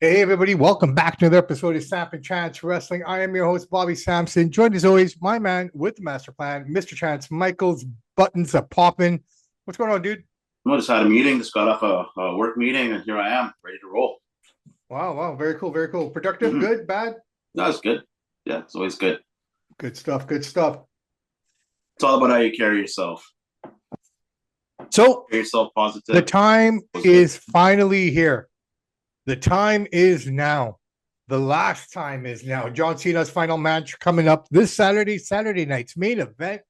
Hey everybody, welcome back to another episode of Samp&Chance Wrestling. I am your host, Bobby Sampson, joined as always, my man with the master plan, Mr. Chance. Michael's buttons are popping. What's going on, dude? I just had a meeting, just got off a work meeting, and here I am, ready to roll. Wow, very cool, very cool. Productive, Mm-hmm. good, bad? That was good. Yeah, it's always good. Good stuff, good stuff. It's all about how you carry yourself. So, Carry yourself the positive. time Was good. is finally here. The time is now. The last time is now. John Cena's final match coming up this Saturday night's main event.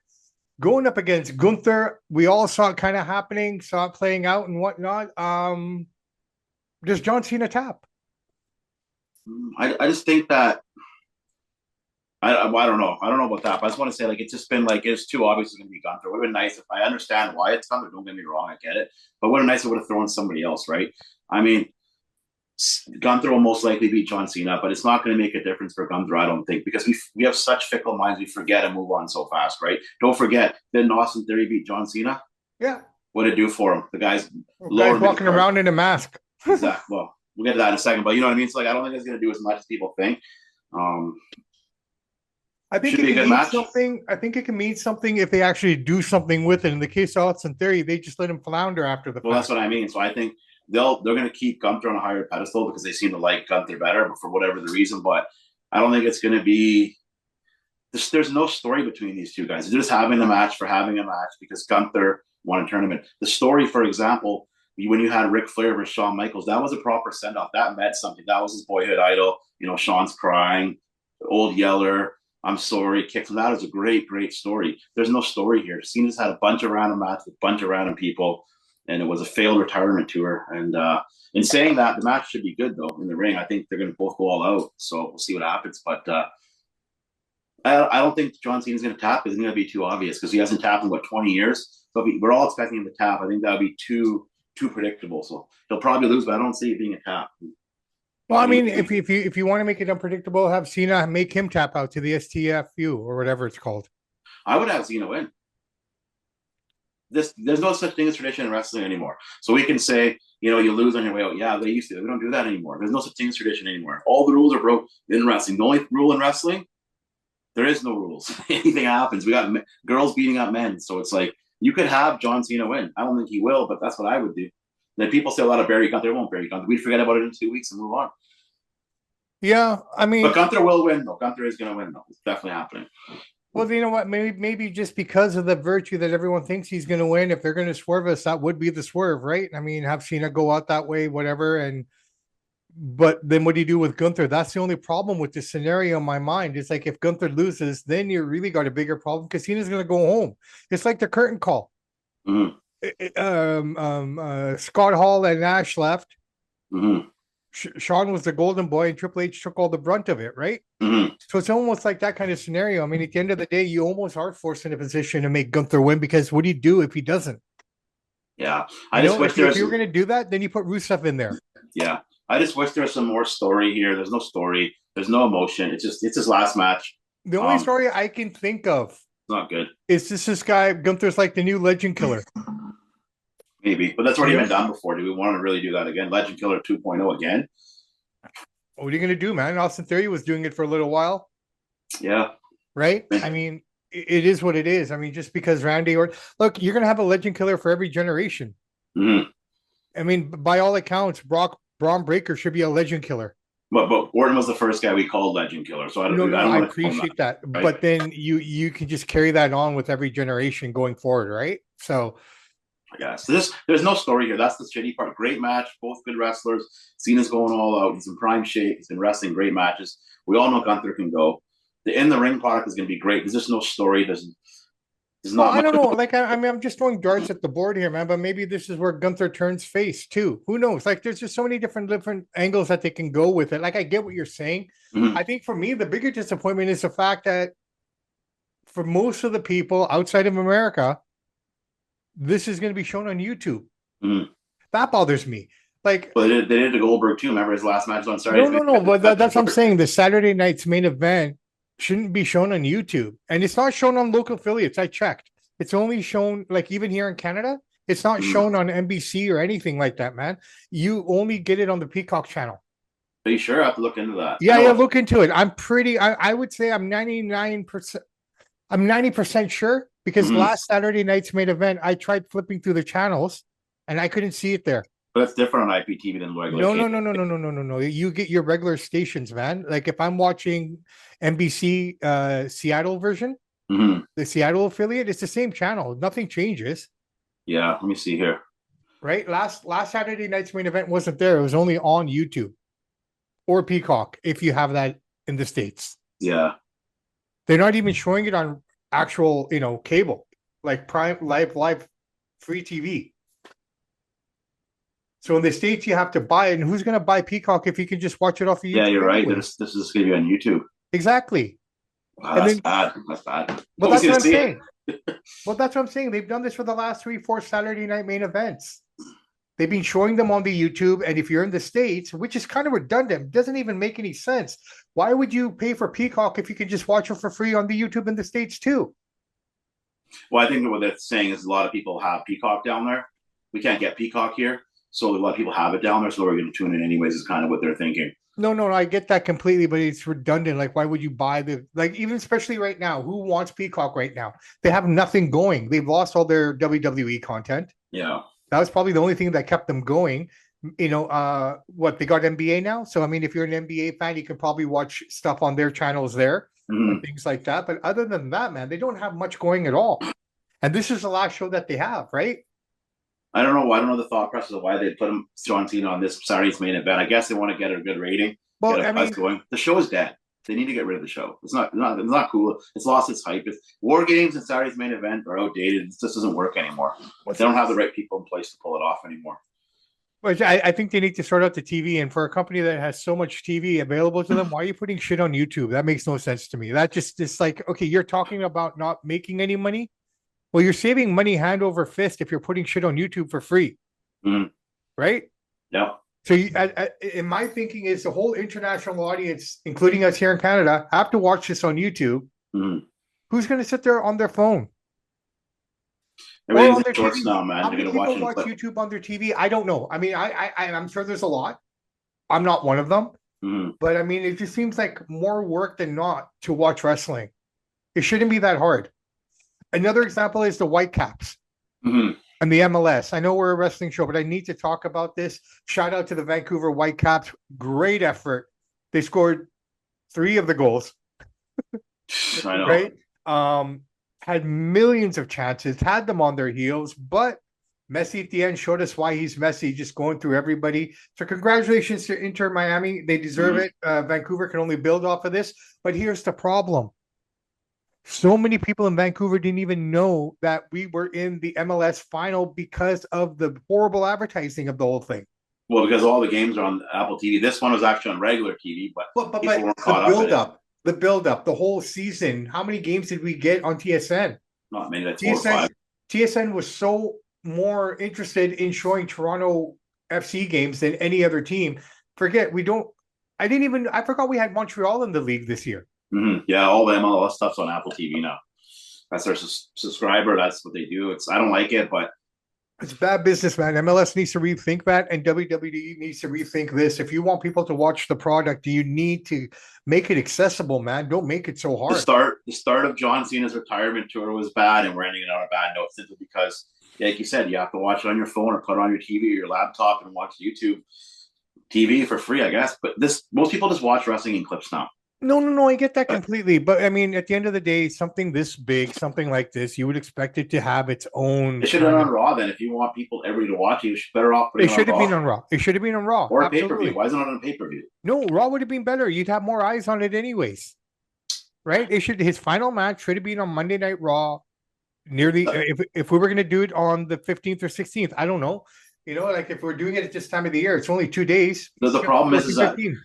Going up against Gunther, we all saw it kind of happening, saw it playing out and whatnot. Does John Cena tap? I just think that I don't know. I don't know about that, but I just want to say it's just been it's too obvious it's going to be Gunther. It would have been nice if I understand why it's Gunther. Don't get me wrong, I get it, but would have been nice if it would have thrown somebody else, right? I mean, Gunther will most likely beat John Cena, but it's not going to make a difference for Gunther, I don't think, because we have such fickle minds. We forget and move on so fast, right? Don't forget, didn't Austin Theory beat John Cena? Yeah. What did it do for him? The guy's Guys lower mid walking card. around in a mask. Exactly. Well, we'll get to that in a second, but you know what I mean. So I don't think it's going to do as much as people think. Um, I think should it be a can good mean match. something. I think it can mean something if they actually do something with it. In the case of Austin Theory, they just let him flounder after the Well, that's fact. what I mean. So I think they're going to keep Gunther on a higher pedestal because they seem to like Gunther better, but for whatever the reason. But I don't think it's going to be. There's no story between these two guys. They're just having a match for having a match because Gunther won a tournament. The story, for example, when you had Ric Flair versus Shawn Michaels, that was a proper send off. That meant something. That was his boyhood idol. You know, Shawn's crying, old Yeller. I'm sorry, kicks him. That is a great, great story. There's no story here. Cena's had a bunch of random matches with a bunch of random people, and it was a failed retirement tour. And in saying that, the match should be good though in the ring. I think they're going to both go all out, so we'll see what happens. But I don't think John Cena's going to tap because it's going to be too obvious because he hasn't tapped in 20 years. So we're all expecting him to tap. I think that would be too predictable. So he'll probably lose, but I don't see it being a tap. Well, I Bobby, mean, if you want to make it unpredictable, have Cena make him tap out to the STFU or whatever it's called. I would have Cena win. There's no such thing as tradition in wrestling anymore. So we can say, you lose on your way out. Yeah, they used to. We don't do that anymore. There's no such thing as tradition anymore. All the rules are broke in wrestling. The only rule in wrestling, there is no rules. Anything happens. We got girls beating up men. So it's like you could have John Cena win. I don't think he will, but that's what I would do. Then people say a lot of Barry Gunther. Won't Barry Gunther. We forget about it in 2 weeks and move on. Yeah, I But mean, Gunther will win though. Gunther is going to win though. It's definitely happening. well, you know what? Maybe just because of the virtue that everyone thinks he's going to win, if they're going to swerve us, that would be the swerve, right? I mean, have Cena go out that way, whatever, and but then what do you do with Gunther? That's the only problem with this scenario in my mind. It's like if Gunther loses, then you really got a bigger problem because Cena's going to go home. It's like the curtain call. Mm-hmm. Scott Hall and Nash left. Mm-hmm. Sean was the golden boy, and Triple H took all the brunt of it, right? Mm-hmm. So it's almost like that kind of scenario. I mean, at the end of the day, you almost are forced in a position to make Gunther win because what do you do if he doesn't? Yeah. I You just know, wish if there's you were going to do that, then you put Rusev in there. yeah. I just wish there was some more story here. There's no story. There's no emotion. It's his last match. The only Um, story I can think of it's not good. is this guy Gunther's like the new legend killer. Maybe, but that's You already been know, done before. Do we want to really do that again? Legend Killer 2.0 again? what are you going to do, man? Austin Theory was doing it for a little while, Yeah. right? I mean, it is what it is. I mean, just because Randy or look, you're going to have a legend killer for every generation. Mm-hmm. I mean, by all accounts, Braun Breaker should be a legend killer. But Orton was the first guy we called Legend Killer, so I No, don't I want to call him that, appreciate that, right? but then you can just carry that on with every generation going forward, right? So I guess there's no story here. That's the shitty part. Great match, both good wrestlers. Cena's going all out. He's in prime shape. He's been wrestling great matches. We all know Gunther can go. The in the ring product is going to be great. There's just no story. There's well, not I much. don't know. Like, I mean, I'm just throwing darts at the board here, man. But maybe this is where Gunther turns face too. Who knows? Like, there's just so many different angles that they can go with it. Like, I get what you're saying. Mm-hmm. I think for me, the bigger disappointment is the fact that for most of the people outside of America, this is going to be shown on YouTube. Mm-hmm. That bothers me. Like, But they did the Goldberg too. Remember his last match on Saturday? no. But that's what I'm saying. The Saturday night's main event shouldn't be shown on YouTube, and it's not shown on local affiliates. I checked. It's only shown like even here in Canada. It's not Mm-hmm. shown on NBC or anything like that, man. You only get it on the Peacock channel. Are you sure? I have to look into that. Yeah, yeah, look into it. I would say I'm 99%, I'm 90% sure because Mhm. last Saturday night's main event, I tried flipping through the channels and I couldn't see it there. But that's different on IPTV than regular No, no, cable. no, no, no, no, no, no, no. You get your regular stations, man. Like if I'm watching NBC Seattle version, Mhm. the Seattle affiliate, it's the same channel. Nothing changes, Yeah, let me see here. right? Last Saturday night's main event wasn't there. It was only on YouTube or Peacock if you have that in the States. Yeah. They're not even showing it on actual, cable, like prime live free TV. So in the States, you have to buy it. And who's going to buy Peacock if you can just watch it off of Yeah, YouTube you're right. anyway? This is gonna be on YouTube. Exactly. Wow, And that's then, bad. That's bad. well, Nobody's that's what gonna I'm see it. saying. Well, that's what I'm saying. They've done this for the last 3, 4 Saturday night main events. They've been showing them on the YouTube. And if you're in the States, which is kind of redundant, doesn't even make any sense. Why would you pay for Peacock if you can just watch it for free on the YouTube in the States too? Well, I think what they're saying is a lot of people have Peacock down there. We can't get Peacock here, so a lot of people have it down there. So we're going to tune in anyways. Is kind of what they're thinking. No, no, no, I get that completely, but it's redundant. Like, why would you buy even especially right now? Who wants Peacock right now? They have nothing going. They've lost all their WWE content. Yeah. That was probably the only thing that kept them going. What they got NBA now. So, I mean, if you're an NBA fan, you can probably watch stuff on their channels there and Mhm. things like that. But other than that, man, they don't have much going at all. And this is the last show that they have, right? I don't know. I don't know the thought process of why they put him John Cena on this Saturday's main event. I guess they want to get a good rating, get Well, a I buzz mean, going. The show is dead. They need to get rid of the show. It's not cool. It's lost its hype. War Games and Saturday's main event are outdated. It just doesn't work anymore. They don't have the right people in place to pull it off anymore. which I think they need to sort out the TV. And for a company that has so much TV available to them, why are you putting shit on YouTube? That makes no sense to me. That just like, okay, you're talking about not making any money. Well, you're saving money hand over fist if you're putting shit on YouTube for free, Mhm. right? Yeah. So, in my thinking, is the whole international audience, including us here in Canada, have to watch this on YouTube. Mhm. Who's going to sit there on their phone or Everything's on in their shorts TV? now, man. How They're many going to watch people it in watch clip. YouTube on their TV? I don't know. I mean, I'm sure there's a lot. I'm not one of them. Mhm. But I mean, it just seems like more work than not to watch wrestling. It shouldn't be that hard. Another example is the Whitecaps Mhm. and the MLS. I know we're a wrestling show, but I need to talk about this. Shout out to the Vancouver Whitecaps. Great effort. They scored 3 of the goals, I know. right? Had millions of chances, had them on their heels, but Messi at the end showed us why he's Messi, just going through everybody. So congratulations to Inter Miami. They deserve it. Vancouver can only build off of this. But here's the problem. So many people in Vancouver didn't even know that we were in the MLS final because of the horrible advertising of the whole thing. Well, because all the games are on Apple TV. This one was actually on regular TV, but people weren't The caught up in build it. up, the whole season. How many games did we get on TSN? Not many, like 4 or TSN 5. TSN was so more interested in showing Toronto FC games than any other team. Forget we don't. I forgot we had Montreal in the league this year. Yeah, all the MLS stuff's on Apple TV now. That's their subscriber. That's what they do. I don't like it, but It's bad business, man. MLS needs to rethink that, and WWE needs to rethink this. If you want people to watch the product, you need to make it accessible, man. Don't make it so hard. the start of John Cena's retirement tour was bad, and we're ending it on a bad note simply because, like you said, you have to watch it on your phone or put it on your TV or your laptop and watch YouTube TV for free, I guess. But most people just watch wrestling in clips now. No, no, no. I get that completely. But I mean, at the end of the day, something this big, something like this, you would expect it to have its own. It should have been on Raw then. If you want people everybody to watch it, you should better off putting It should have on been Raw. on Raw. It should have been on Raw. Or a pay-per-view. Why isn't it on a pay-per-view? No, Raw would have been better. You'd have more eyes on it anyways. Right? His final match should have been on Monday Night Raw. Nearly if we were gonna do it on the 15th or 16th, I don't know. Like if we're doing it at this time of the year, it's only 2 days. The problem is that 15.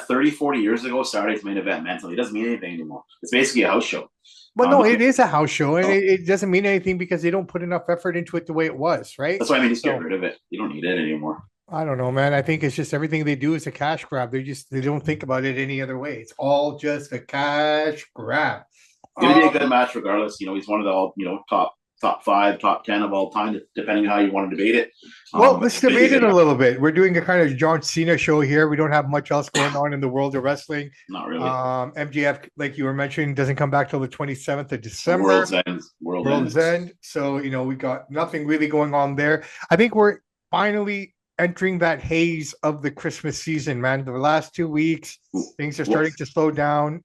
30, 40 years ago, Saturday's main event mentally. It doesn't mean anything anymore. It's basically a house show. But no, it is a house show, and it doesn't mean anything because they don't put enough effort into it the way it was, right? That's why I mean, just get rid of it. You don't need it anymore. I don't know, man. I think it's just everything they do is a cash grab. They don't think about it any other way. It's all just a cash grab. It's gonna be a good match regardless. He's one of the top top 5, top 10 of all time, depending on how you want to debate it. Well, But let's debate it a little bit. We're doing a kind of John Cena show here. We don't have much else going on in the world of wrestling. not really. MGF, like you were mentioning, doesn't come back till the 27th of December. World's End. World's End. So, we got nothing really going on there. I think we're finally entering that haze of the Christmas season, man. The last 2 weeks, things are starting to slow down,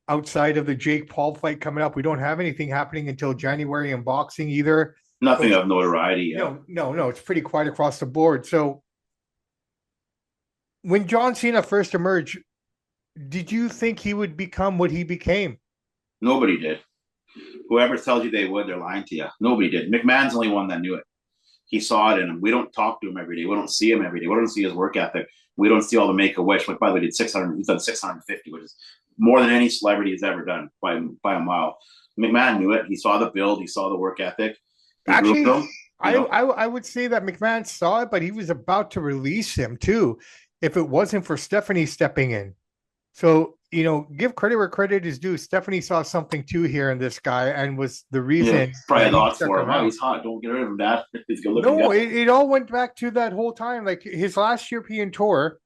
outside of the Jake Paul fight coming up. We don't have anything happening until January in boxing either. Nothing of notoriety yet. No. It's pretty quiet across the board. So when John Cena first emerged, did you think he would become what he became? Nobody did. Whoever tells you they would, they're lying to you. Nobody did. McMahon's the only one that knew it. He saw it in him. We don't talk to him every day. We don't see him every day. We don't see his work ethic. We don't see all the Make-A-Wish. Like, by the way, he's done 650, which is more than any celebrity has ever done by a mile. McMahon knew it. He saw the build. He saw the work ethic. Actually, I would say that McMahon saw it, but he was about to release him too, if it wasn't for Stephanie stepping in. So, give credit where credit is due. Stephanie saw something too here in this guy and was the reason. Yeah, probably thoughts for him. Oh, he's hot. Don't get rid of him, Dad. He's good looking. No, it all went back to that whole time. Like his last European tour,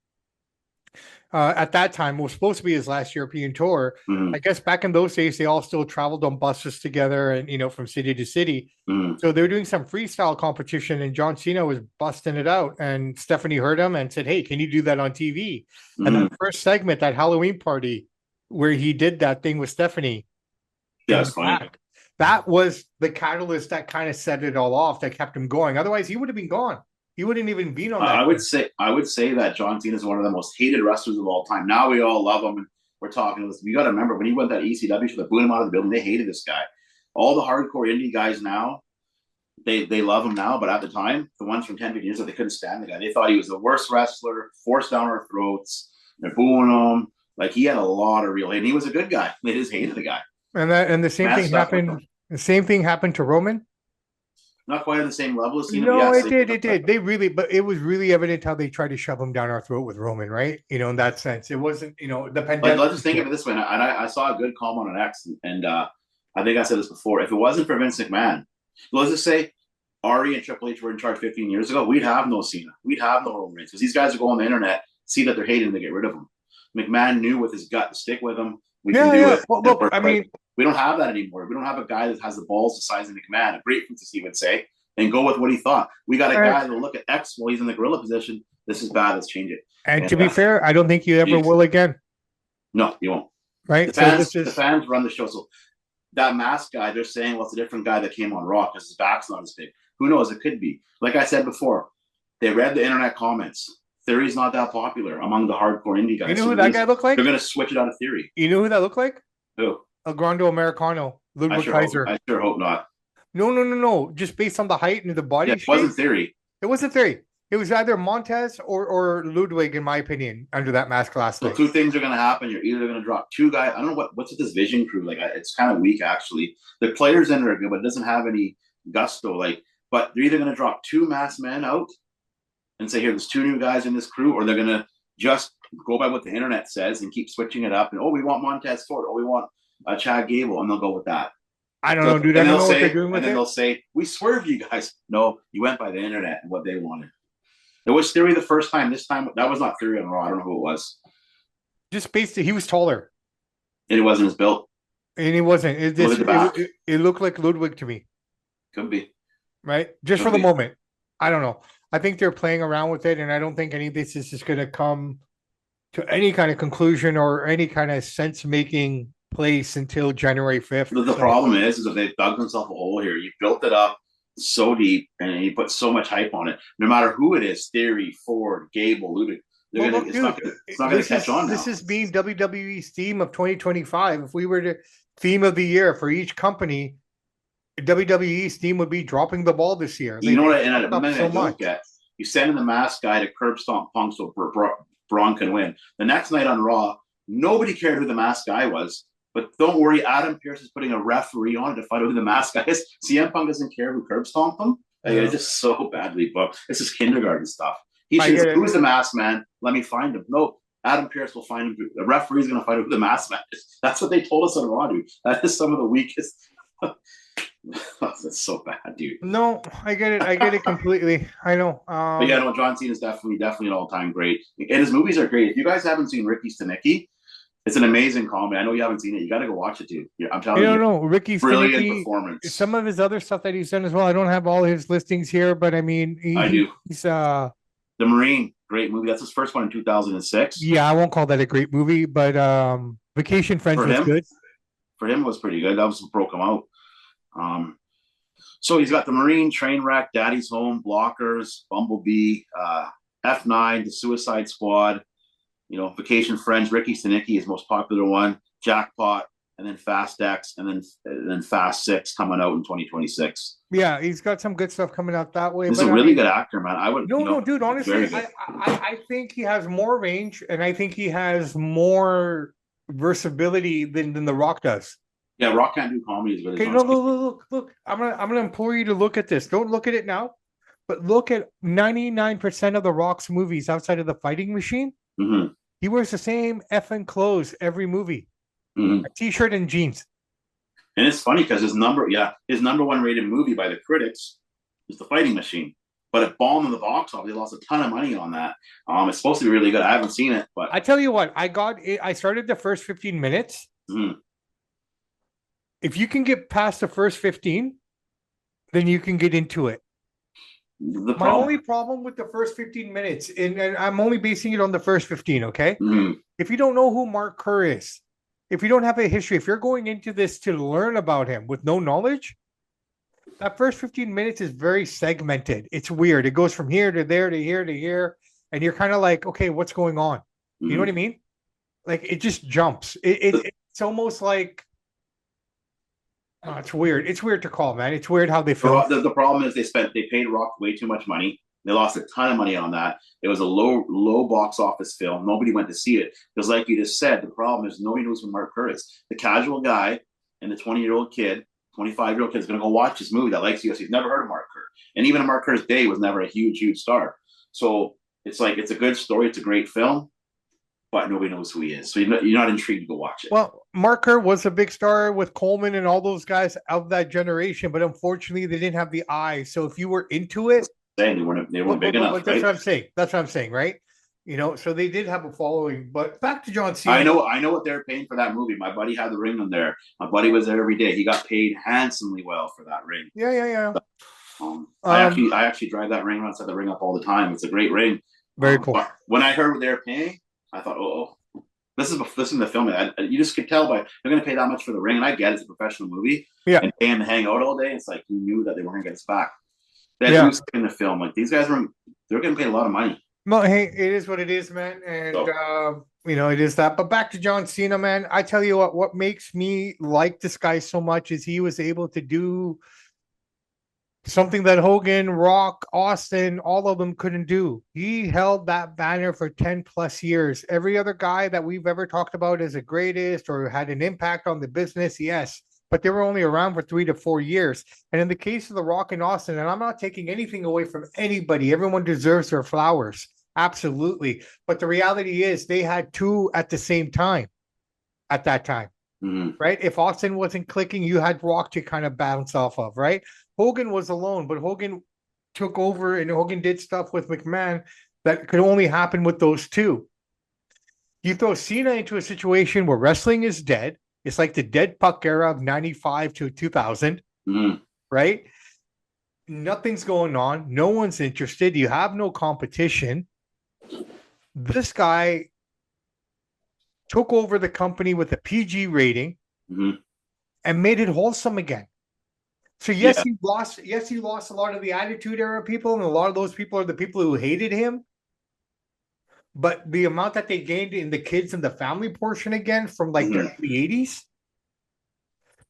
at that time, was supposed to be his last European tour. Mm-hmm. I guess back in those days, they all still traveled on buses together and, from city to city. Mm-hmm. So they were doing some freestyle competition and John Cena was busting it out. And Stephanie heard him and said, hey, can you do that on TV? Mm-hmm. And the first segment, that Halloween party where he did that thing with Stephanie. Yeah, that's funny. That was the catalyst that kind of set it all off, that kept him going. Otherwise, he would have been gone. He wouldn't even been on that. I would say that John Cena is one of the most hated wrestlers of all time. Now we all love him, and we're talking. We got to remember when he went that ECW show, they booed him out of the building. They hated this guy. All the hardcore indie guys now, they love him now, but at the time, the ones from 10, 15 years ago, they couldn't stand the guy. They thought he was the worst wrestler, forced down our throats. They're booing him. Like, he had a lot of real hate. And he was a good guy. They just hated the guy. And the same thing happened. The same thing happened to Roman. Not quite on the same level as Cena. No, it did. But it was really evident how they tried to shove him down our throat with Roman, right? In that sense, it wasn't. The pandemic. Let's just think of it this way. And I saw a good comment on X, and I think I said this before. If it wasn't for Vince McMahon, let's just say Ari and Triple H were in charge 15 years ago, we'd have no Cena, we'd have no Roman Reigns, because these guys would go on the internet, see that they're hating, to get rid of them. McMahon knew with his gut to stick with him. We can do it. Well, look, I mean, we don't have that anymore. We don't have a guy that has the balls the size of McMahon, a grapefruit, as he would say, and go with what he thought. We got a guy that'll look at X while he's in the gorilla position. This is bad. Let's change it. And to be fair, I don't think you ever will again. No, you won't. Right? The fans run the show. So that mask guy, they're saying, well, it's a different guy that came on Raw because his back's not as big. Who knows? It could be. Like I said before, they read the internet comments. Theory's not that popular among the hardcore indie guys. You know who that guy looked like? They're going to switch it out of Theory. You know who that looked like? Who? El Grande Americano, Ludwig Kaiser. I sure hope not. No. Just based on the height and the body shape. It wasn't Theory. It wasn't Theory. It was either Montez or Ludwig, in my opinion, under that mask last night. So two things are going to happen. You're either going to drop two guys. I don't know what's with this Vision crew. Like, it's kind of weak, actually. The players in it are good, but it doesn't have any gusto. But they're either going to drop two masked men out and say, here, there's two new guys in this crew, or they're going to just go by what the internet says and keep switching it up. And, we want Montez Ford. We want Chad Gable. And they'll go with that. I don't know, dude. I don't know what they're doing with it. And then they'll say, we swerved you guys. No, you went by the internet and what they wanted. It was Theory the first time. This time, that was not Theory on Raw. I don't know who it was. Just basically, he was taller. And it wasn't as built. And it wasn't. It looked like Ludwig to me. Could be. Right? Just for the moment. I don't know. I think they're playing around with it, and I don't think any of this is just going to come to any kind of conclusion or any kind of sense-making place until January 5th. The problem is that they've dug themselves a hole here. You built it up so deep, and you put so much hype on it. No matter who it is, Theory, Ford, Gable, Ludwig, it's not going to catch on now. This is being WWE's theme of 2025. If we were to theme of the year for each company, WWE's theme would be dropping the ball this year. You know what? And I don't get. You send in the mask guy to curb stomp Punk so Braun can win. The next night on Raw, nobody cared who the mask guy was. But don't worry, Adam Pearce is putting a referee on it to find out who the mask guy is. CM Punk doesn't care who curb stomped him. It's just so badly booked. This is kindergarten stuff. He should say, who's the mask man? Let me find him. No, Adam Pearce will find him. The referee's going to find out who the mask man is. That's what they told us on Raw, dude. That is some of the weakest. That's so bad, dude. No, I get it. I get it completely. I know. But yeah, no, John Cena is definitely an all time great, and his movies are great. If you guys haven't seen Ricky's to Nicky, it's an amazing comedy. I know you haven't seen it. You got to go watch it, dude. I'm I telling don't you, know. Ricky brilliant Stanicky, performance. some of his other stuff that he's done as well. I don't have all his listings here, but I mean, I do. he's The Marine, great movie. That's his first one in 2006. yeah, I won't call that a great movie, but Vacation Friends For was him, good. it was pretty good. That was what broke him out. Um, so he's got the Marine, Trainwreck, Daddy's Home, Blockers, Bumblebee, F9, The Suicide Squad. Vacation Friends, Ricky Stanicky, his most popular one, Jackpot, and then Fast X, and then Fast Six coming out in 2026. Yeah, he's got some good stuff coming out that way. He's But a I really mean, good actor, man. I would, no, dude. Honestly, very good. I think he has more range, and I think he has more versatility than The Rock does. Yeah, Rock can't do comedy as good as Okay, John no, Cena. look. I'm gonna implore you to look at this. Don't look at it now, but look at 99% of The Rock's movies outside of The Fighting Machine. Mm-hmm. He wears the same effing clothes every movie, Mm-hmm. a t-shirt and jeans. And it's funny because his number one rated movie by the critics is The Fighting Machine. But it bombed in the box office. They lost a ton of money on that. It's supposed to be really good. I haven't seen it, but I tell you what, I started the first 15 minutes. mm-hmm. If you can get past the first 15, then you can get into it. My only problem with the first 15 minutes, and I'm only basing it on the first 15, okay? Mm-hmm. If you don't know who Mark Kerr is, if you don't have a history, if you're going into this to learn about him with no knowledge, that first 15 minutes is very segmented. It's weird. It goes from here to there to here to here. And you're kind of like, okay, what's going on? Mm-hmm. You know what I mean? Like it just jumps. It's almost like, oh, it's weird. It's weird to call, man. It's weird how they film. The problem is they paid Rock way too much money. They lost a ton of money on that. It was a low box office film. Nobody went to see it because, like you just said, the problem is nobody knows who Mark Kerr is. The casual guy and the 20-year-old kid, 25-year-old kid is going to go watch this movie that likes UFC. He's never heard of Mark Kerr, and even in Mark Kerr's day, was never a huge star. So it's like it's a good story. It's a great film, but nobody knows who he is. So you're not intrigued to go watch it. Well, Mark Kerr was a big star with Coleman and all those guys of that generation, but unfortunately, they didn't have the eye. So if you were into it, they weren't big enough. That's right? what I'm saying. That's what I'm saying, right? So they did have a following. But back to John Cena. I know what they're paying for that movie. My buddy had the ring on there. My buddy was there every day. He got paid handsomely well for that ring. Yeah. I actually drive that ring around, set the ring up all the time. It's a great ring. Very cool. When I heard what they were paying, I thought, oh, this is the film. You just could tell by they're going to pay that much for the ring, and I get it's a professional movie. Yeah, and pay him to hang out all day. It's like you knew that they weren't going to get us back. That in the film, like these guys they're getting paid a lot of money. Well, hey, it is what it is, man, and it is that. But back to John Cena, man. I tell you what makes me like this guy so much is he was able to do something that Hogan, Rock, Austin, all of them couldn't do. He held that banner for 10 plus years. Every other guy that we've ever talked about as the greatest or had an impact on the business, yes, but they were only around for 3 to 4 years. And in the case of the Rock and Austin, and I'm not taking anything away from anybody, everyone deserves their flowers. Absolutely. But the reality is they had two at the same time at that time. Mm-hmm. Right? If Austin wasn't clicking, you had Rock to kind of bounce off of, right? Hogan was alone, but Hogan took over and Hogan did stuff with McMahon that could only happen with those two. You throw Cena into a situation where wrestling is dead. It's like the dead puck era of 95 to 2000, right? Nothing's going on. No one's interested. You have no competition. This guy took over the company with a PG rating and made it wholesome again. So he lost. Yes, he lost a lot of the Attitude Era people, and a lot of those people are the people who hated him. But the amount that they gained in the kids and the family portion again from like the early 80s,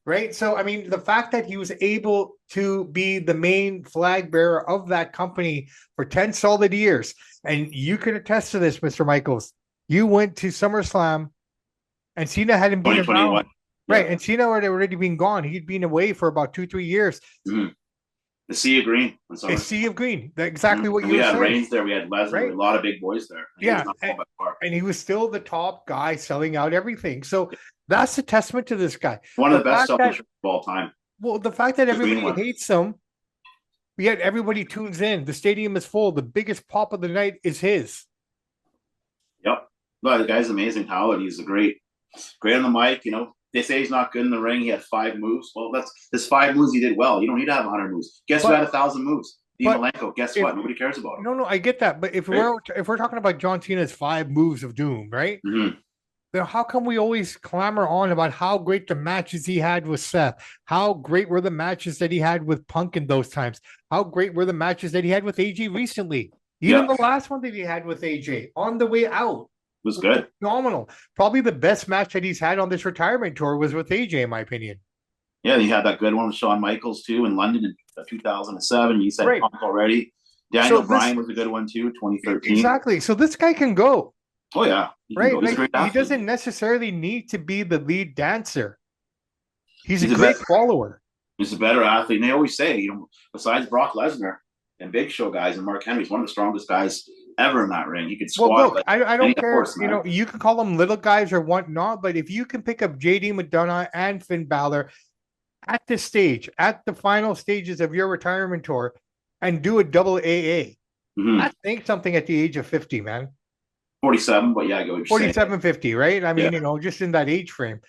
right? So, I mean, the fact that he was able to be the main flag bearer of that company for 10 solid years, and you can attest to this, Mr. Michaels. You went to SummerSlam, and Cena hadn't been around. Right, and Cena had already been gone. He'd been away for about 2-3 years. The Sea of Green. The Sea of Green. That's exactly what you were saying. We had Reigns there. We had Lesnar. Right? A lot of big boys there. And he was still the top guy selling out everything. So that's a testament to this guy. One of the best sellers of all time. Well, the fact that The green everybody one. hates him, yet everybody tunes in. The stadium is full. The biggest pop of the night is his. Yep. No, the guy's amazing talent. He's a great on the mic. They say he's not good in the ring. He had 5 moves. Well, that's his 5 moves. He did well. You don't need to have 100 moves. Guess who But had 1,000 moves? Dean but Malenko. Guess if what? Nobody cares about him. no, no, I get that. But Right? if we're talking about John Cena's 5 moves of doom, right? Mm-hmm. Then how come we always clamor on about how great the matches he had with Seth? How great were the matches that he had with Punk in those times? How great were the matches that he had with AJ recently? Even Yeah, the last one that he had with AJ on the way out was was good. phenomenal. Probably the best match that he's had on this retirement tour was with AJ, in my opinion. Yeah, he had that good one with Shawn Michaels too in London in 2007. You said Right. Punk already. So Daniel this Bryan was a good one too, 2013. exactly. So this guy can go, Oh yeah, he can right? go. He's a Like great he athlete. doesn't necessarily need to be the lead dancer. He's a He's a great better. follower. He's a better athlete. And they always say, besides Brock Lesnar and Big Show guys and Mark Henry, he's one of the strongest guys ever in that ring. He could Well, squat look, like I any don't care. horse, You man. know, you can call them little guys or whatnot, but if you can pick up JD McDonough and Finn Balor at this stage, at the final stages of your retirement tour, and do a double AA, Mm-hmm. that's saying something at the age of 50, man. 47, but yeah, I go what you're saying. 47, 50, right? I mean, Yeah. you know, just in that age frame.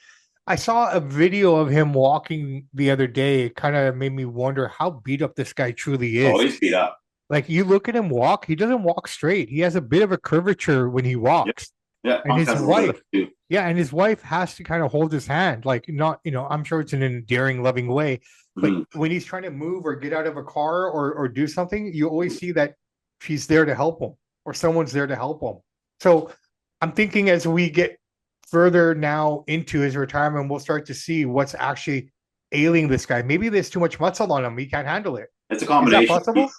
I saw a video of him walking the other day. It kind of made me wonder how beat up this guy truly Oh, is. he's beat up. Like you look at him walk, he doesn't walk straight. He has a bit of a curvature when he Yeah. walks. Yeah. And Punk his has a little bit wife, of it too. yeah, and his wife has to kind of hold his hand, like not, you know, I'm sure it's in an endearing, loving way, but Mm-hmm. when he's trying to move or get out of a car or do something, you always see that she's there to help him or someone's there to help him. So I'm thinking as we get further now into his retirement, we'll start to see what's actually ailing this guy. Maybe there's too much muscle on him. He can't handle it. It's a Is that combination. possible?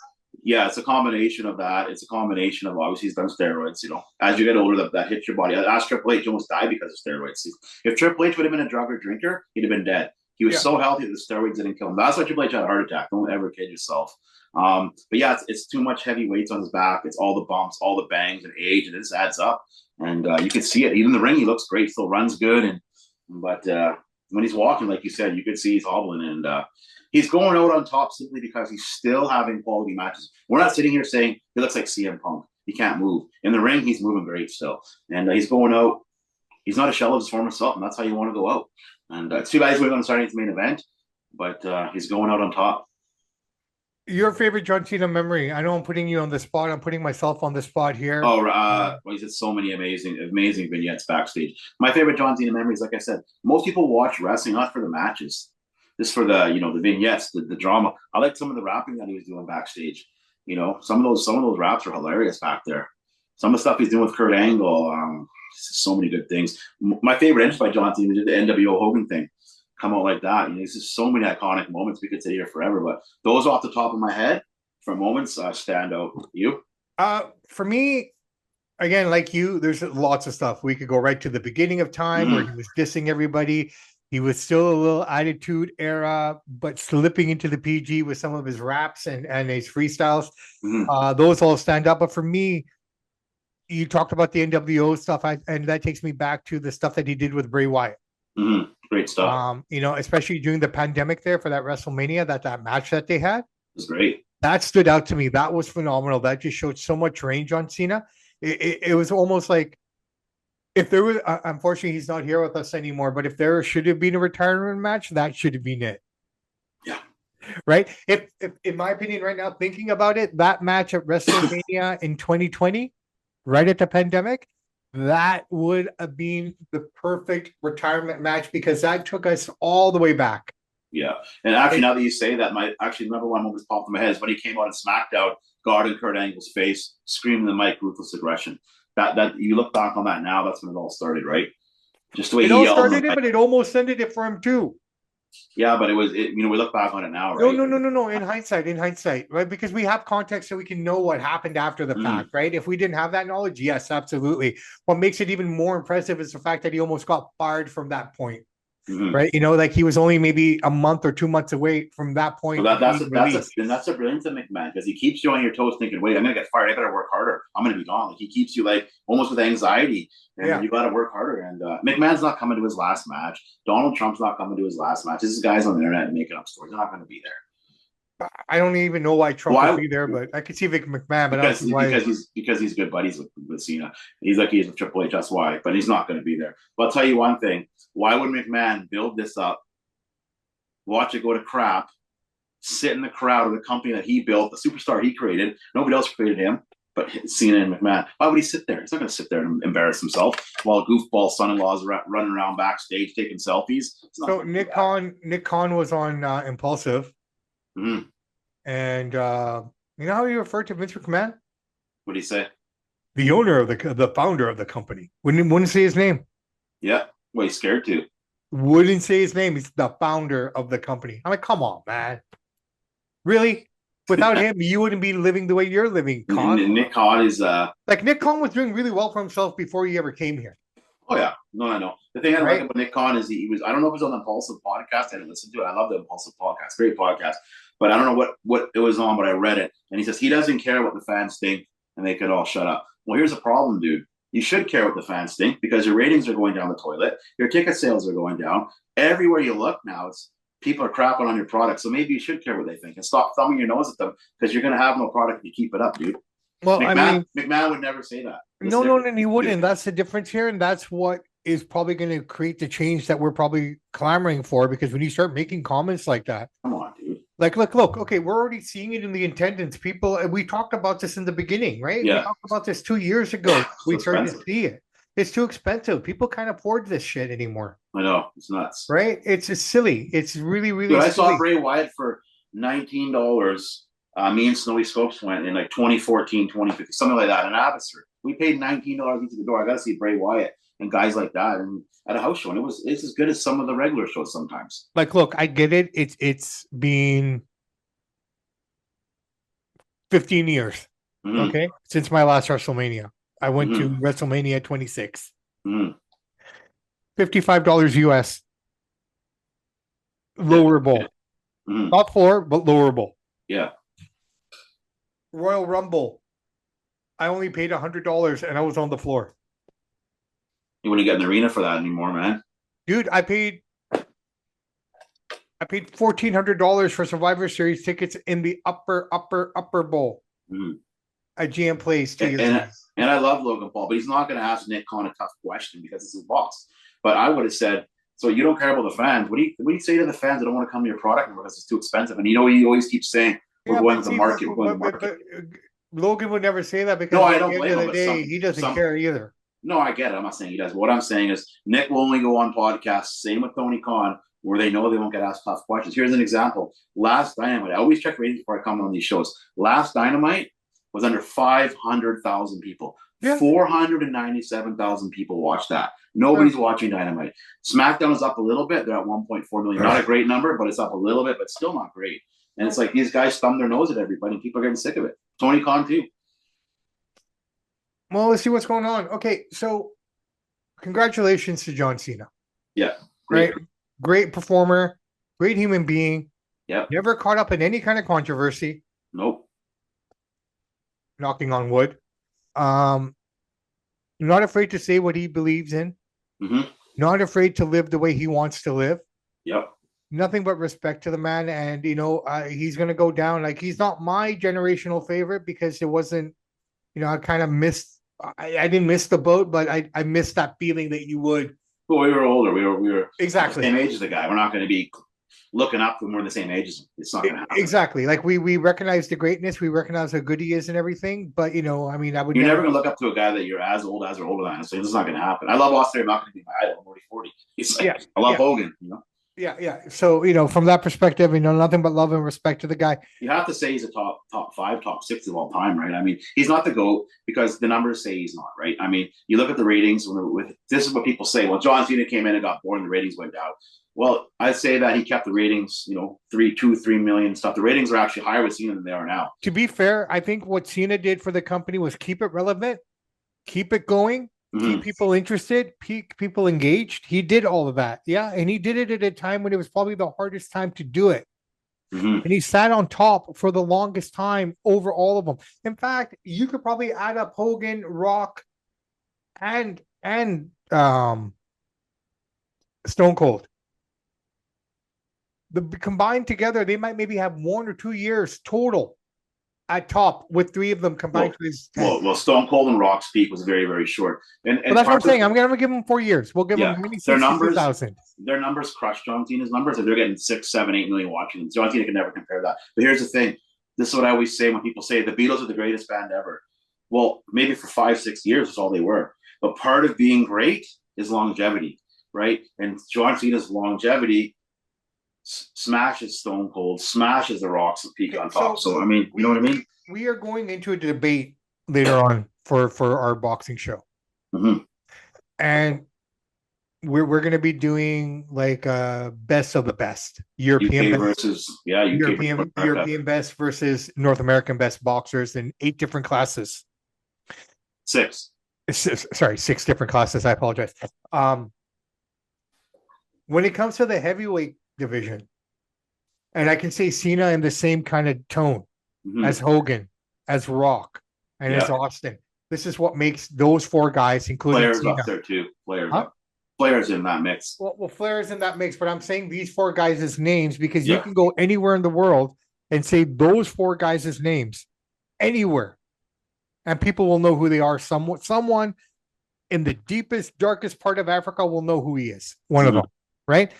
Yeah, it's a combination of that. It's a combination of obviously he's done steroids. As you get older, that hits your body. Ask Triple H, almost died because of steroids. If Triple H would have been a drug or drinker, he'd have been dead. He was Yeah. so healthy that the steroids didn't kill him. That's why Triple H had a heart attack. Don't ever kid yourself. But yeah, it's too much heavy weights on his back. It's all the bumps, all the bangs, and age, and it just adds up. And you can see it. Even in the ring, he looks great. Still runs good, but when he's walking, like you said, you could see he's hobbling, and he's going out on top simply because he's still having quality matches. We're not sitting here saying he looks like CM Punk. He can't move. In the ring, he's moving great still. And he's going out. He's not a shell of his former self, and that's how you want to go out. And it's too bad he's going to start his main event, but he's going out on top. Your favorite John Cena memory? I know I'm putting you on the spot. I'm putting myself on the spot here. Oh, well, he's had so many amazing vignettes backstage. My favorite John Cena memories, like I said, most people watch wrestling not for the matches, just for the vignettes, the drama. I like some of the rapping that he was doing backstage. Some of those raps are hilarious back there. Some of the stuff he's doing with Kurt Angle, so many good things. My favorite entrance by John Cena did the NWO Hogan thing, come out like that. There's just so many iconic moments we could sit here forever, but those off the top of my head for moments stand out. You? For me, again, like you, there's lots of stuff. We could go right to the beginning of time where he was dissing everybody. He was still a little attitude era, but slipping into the PG with some of his raps and his freestyles. Those all stand up. But for me, you talked about the NWO stuff, and that takes me back to the stuff that he did with Bray Wyatt. Great stuff. Especially during the pandemic there for that WrestleMania, that match that they had. It was great. That stood out to me. That was phenomenal. That just showed so much range on Cena. It was almost like if there was, unfortunately, he's not here with us anymore, but if there should have been a retirement match, that should have been it. Yeah. Right? If in my opinion, right now, thinking about it, that match at WrestleMania in 2020, right at the pandemic, that would have been the perfect retirement match because that took us all the way back. Yeah. And actually, now that you say that, my number one moment popped in my head is when he came out and SmackDown, guarding Kurt Angle's face, screaming the mic, ruthless aggression. That you look back on that now, that's when it all started, right? Just the way it he all yelled. Started it, but it almost ended it for him too. Yeah, but we look back on it now, right? No. In hindsight, right? Because we have context so we can know what happened after the fact, right? If we didn't have that knowledge, yes, absolutely. What makes it even more impressive is the fact that he almost got fired from that point. right? You know, like he was only maybe a month or 2 months away from that So point that that's being a, that's a released. and that's a brilliance of McMahon because he keeps you on your toes, thinking, "Wait, I'm gonna get fired. I better work harder. I'm gonna be gone." Like he keeps you like almost with anxiety, and Yeah. you got to work harder. And McMahon's not coming to his last match. Donald Trump's not coming to his last match. This is guys on the internet making up stories. They're not going to be there. I don't even know why Trump would Why? be there, but I could see Vic McMahon, but I don't Because see why. he's good buddies with Cena. He's like he's with Triple H. That's why. But he's not going to be there. But I'll tell you one thing: why would McMahon build this up, watch it go to crap, sit in the crowd of the company that he built, the superstar he created? Nobody else created him, but Cena and McMahon. Why would he sit there? He's not going to sit there and embarrass himself while goofball son-in-laws running around backstage taking selfies. So Nick Khan was on Impulsive, Mm-hmm. and you know how he referred to Vince McMahon, What do you say? the owner of the founder of the company. Wouldn't say his name. Yeah. Well, he's scared to. Wouldn't say his name. He's the founder of the company. I'm like, come on, man. Really? Without him, you wouldn't be living the way you're living, Khan. Nick Khan is like Nick Khan was doing really well for himself before he ever came here. Oh yeah, no, I know. The thing I like about Nick Khan is he was. I don't know if it was on the Impulsive podcast. I didn't listen to it. I love the Impulsive podcast, great podcast. But I don't know what it was on, but I read it, and he says he doesn't care what the fans think, and they could all shut up. Well, here's the problem, dude. You should care what the fans think because your ratings are going down the toilet. Your ticket sales are going down. Everywhere you look now, it's people are crapping on your product. So maybe you should care what they think and stop thumbing your nose at them because you're going to have no product if you keep it up, dude. Well, McMahon would never say that. No, he wouldn't. That's the difference here, and that's what is probably going to create the change that we're probably clamoring for. Because when you start making comments like that, come on, dude. Like, look. Okay, we're already seeing it in the attendance. People, we talked about this in the beginning, right? Yeah. We talked about this 2 years ago. We started to see it. It's too expensive. People can't afford this shit anymore. I know, it's nuts, right? It's silly. It's really, really. Dude, silly. I saw Bray Wyatt for $19. Me and Snowy Scopes went in like 2014, 2015, something like that. In Abbotsford, we paid $19 into the door. I got to see Bray Wyatt and guys like that, and at a house show, and it's as good as some of the regular shows sometimes. Like, look, I get it. It's been 15 years, okay, since my last WrestleMania. I went to WrestleMania 26. $55 US. Lower bowl. Not 4, but lower bowl. Yeah. Royal Rumble. I only paid $100 and I was on the floor. You wouldn't get an arena for that anymore, man. Dude, I paid $1,400 for Survivor Series tickets in the upper bowl at GM Place. And I love Logan Paul, but he's not going to ask Nick Khan a tough question because it's his boss. But I would have said, so you don't care about the fans. What do you say to the fans that don't want to come to your product because it's too expensive? And you know, he always keeps saying, we're going to the market. We're going to the market. Logan would never say that because at the end of the day, he doesn't care either. No, I get it. I'm not saying he does. But what I'm saying is Nick will only go on podcasts, same with Tony Khan, where they know they won't get asked tough questions. Here's an example. Last Dynamite, I always check ratings before I come on these shows. Last Dynamite was under 500,000 people. Yeah. 497,000 people watched that. Nobody's watching Dynamite. SmackDown is up a little bit. They're at 1.4 million. Not a great number, but it's up a little bit, but still not great. And it's like these guys thumb their nose at everybody, and people are getting sick of it. Tony Khan, too. Well, let's see what's going on. Okay, so congratulations to John Cena. Yeah. Great performer, great human being. Yeah. Never caught up in any kind of controversy. Nope. Knocking on wood. Not afraid to say what he believes in. Not afraid to live the way he wants to live. Yep. Nothing but respect to the man, and he's gonna go down. Like, he's not my generational favorite because it wasn't. I kind of missed. I didn't miss the boat, but I missed that feeling that you would. Well, we were older. We were exactly the same age as the guy. We're not going to be looking up when we're the same age as him. It's not going to happen. Exactly. Like we recognize the greatness, we recognize how good he is and everything. But I would. You're never going to look up to a guy that you're as old as or older than. So this is not going to happen. I love Austin. I'm not going to be my idol. I'm already 40. He's like, I love Hogan. Yeah. So, from that perspective, nothing but love and respect to the guy. You have to say he's a top 5, top 6 of all time, right? I mean, he's not the GOAT because the numbers say he's not, right? I mean, you look at the ratings this is what people say. Well, John Cena came in and got bored and the ratings went down. Well, I'd say that he kept the ratings, 3 million stuff. The ratings are actually higher with Cena than they are now. To be fair, I think what Cena did for the company was keep it relevant, keep it going, keep people interested, keep people engaged. He did all of that. Yeah. And he did it at a time when it was probably the hardest time to do it. And he sat on top for the longest time over all of them. In fact, you could probably add up Hogan, Rock, and Stone Cold. The combined together, they might maybe have 1 or 2 years total at top with 3 of them combined to his 10. Well, Stone Cold and Rock's peak was very, very short. And that's what I'm saying. I'm gonna give them 4 years. We'll give them their numbers crush John Cena's numbers, and they're getting 6, 7, 8 million watching them. John Cena can never compare that. But here's the thing: this is what I always say when people say the Beatles are the greatest band ever. Well, maybe for 5, 6 years is all they were. But part of being great is longevity, right? And John Cena's longevity smashes Stone Cold, smashes the Rock's peak on top. So I mean, you know what I mean? We are going into a debate later on for our boxing show, and we're going to be doing like best of the best European UK versus European best versus North American best boxers in 8 different classes. 6 different classes. I apologize. When it comes to the heavyweight division, and I can say Cena in the same kind of tone as Hogan, as Rock, and as Austin. This is what makes those 4 guys, including Flair's Cena. up there too. Flair's in that mix. Well, Flair's in that mix, but I'm saying these 4 guys' names because you can go anywhere in the world and say those 4 guys' names anywhere, and people will know who they are. Someone in the deepest, darkest part of Africa will know who he is. One of them, right?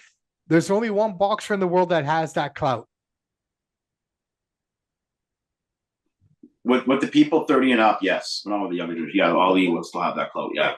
There's only one boxer in the world that has that clout. With the people 30 and up, yes. Not with the younger dudes. Yeah, Ali will still have that clout. Yeah.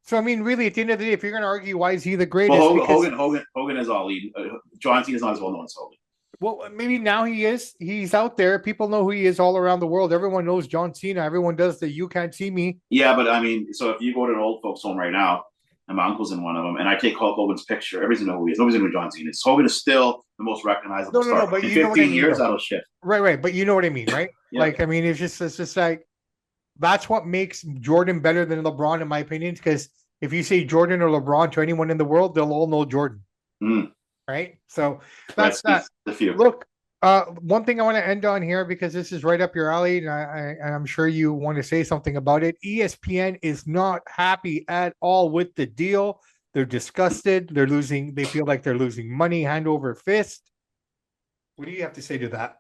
So I mean, really, at the end of the day, if you're going to argue why is he the greatest, Hogan is Ali. John Cena is not as well known as Hogan. Well, maybe now he is. He's out there. People know who he is all around the world. Everyone knows John Cena. Everyone does the "You Can't See Me." Yeah, but I mean, so if you go to an old folks' home right now, and my uncle's in one of them, and I take Hulk Hogan's picture, everybody's know who he is. Nobody's know who John Cena is. Hogan is still the most recognizable star. But in 15 years, that'll shift. Right. But you know what I mean, right? Like, I mean, it's just like that's what makes Jordan better than LeBron, in my opinion. Because if you say Jordan or LeBron to anyone in the world, they'll all know Jordan. Right. So that's that. The few. Look, one thing I want to end on here because this is right up your alley, and I'm sure you want to say something about it. ESPN is not happy at all with the deal. They're disgusted. They're losing. They feel like they're losing money hand over fist. What do you have to say to that?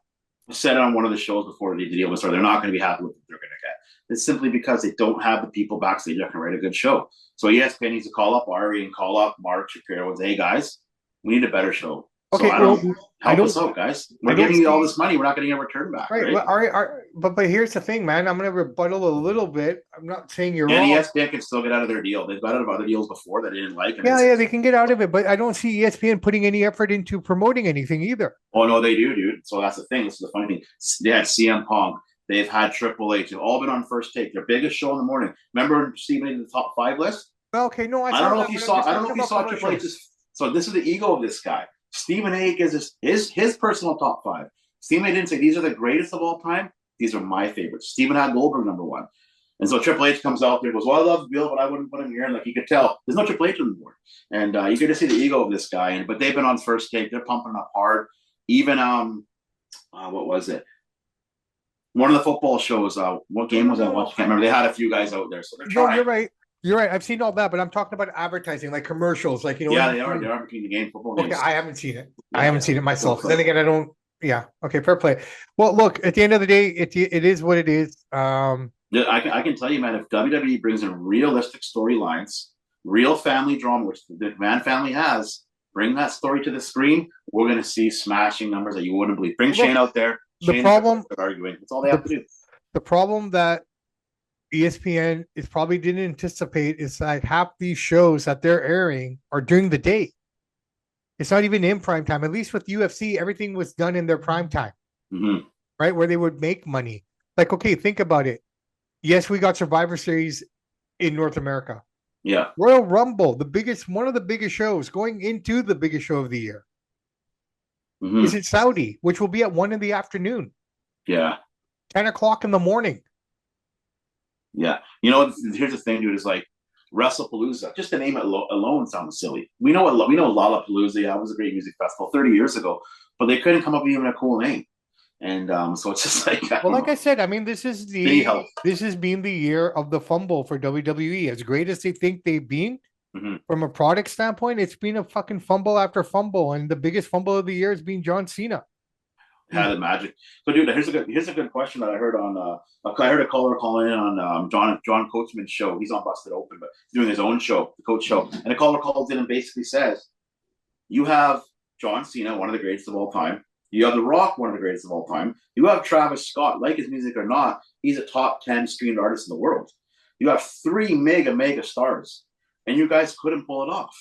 I said it on one of the shows before the deal was started. They're not going to be happy with what they're going to get. It's simply because they don't have the people backstage that can write a good show. So ESPN needs to call up Ari and call up Mark Shapiro and say, "Hey guys, we need a better show." Okay, so help us out, guys. We're giving you all this money. We're not getting a return back. Right. But here's the thing, man. I'm going to rebuttal a little bit. I'm not saying you're wrong. And ESPN can still get out of their deal. They've got out of other deals before that they didn't like. They can get out of it. But I don't see ESPN putting any effort into promoting anything either. Oh, no, they do, dude. So that's the thing. This is the funny thing. They had CM Punk. They've had Triple H. They've all been on First Take. Their biggest show in the morning. Remember Stephen in the top 5 list? Well, okay, no, I don't know if you saw Triple H. So this is the ego of this guy. Stephen A. is his personal top 5. Stephen A. didn't say these are the greatest of all time. These are my favorites. Stephen had Goldberg number 1. And so Triple H comes out there and goes, "Well, I love Bill, but I wouldn't put him here." And like you could tell, there's no Triple H anymore. And you could just see the ego of this guy. But they've been on First Take. They're pumping up hard. Even what was it? One of the football shows. What game was that? I can't remember. They had a few guys out there, so they're trying. No, you're right. You're right. I've seen all that, but I'm talking about advertising, like commercials, like Yeah, they are. They are between the game, football games. Okay, I haven't seen it. I haven't seen it myself. Then again, I don't. Yeah. Okay. Fair play. Well, look. At the end of the day, it is what it is. I can tell you, man. If WWE brings in realistic storylines, real family drama, which the McMahon family has, bring that story to the screen, we're going to see smashing numbers that you wouldn't believe. Bring Shane out there. The problem. Arguing. That's all they have to do. The problem that ESPN is probably didn't anticipate is that half these shows that they're airing are during the day. It's not even in prime time. At least with UFC, everything was done in their prime time, right? Where they would make money. Like, okay, think about it. Yes, we got Survivor Series in North America. Yeah. Royal Rumble, one of the biggest shows, going into the biggest show of the year. Is in Saudi, which will be at 1 p.m. Yeah. 10 o'clock in the morning. Yeah. You know, here's the thing, dude, is like, WrestlePalooza, just to name it alone sounds silly. We know Lollapalooza. Yeah, it was a great music festival 30 years ago, but they couldn't come up with even a cool name. And so it's just like, Well, like I said, I mean, this has been the year of the fumble for WWE. As great as they think they've been, from a product standpoint, it's been a fucking fumble after fumble, and the biggest fumble of the year has been John Cena. Had the magic. So, dude, here's a good question that I heard on. I heard a caller calling in on John Coachman's show. He's on Busted Open, but he's doing his own show, the Coach Show. And a caller calls in and basically says, "You have John Cena, one of the greatest of all time. You have The Rock, one of the greatest of all time. You have Travis Scott, like his music or not, he's a top 10 streamed artist in the world. You have three mega stars, and you guys couldn't pull it off.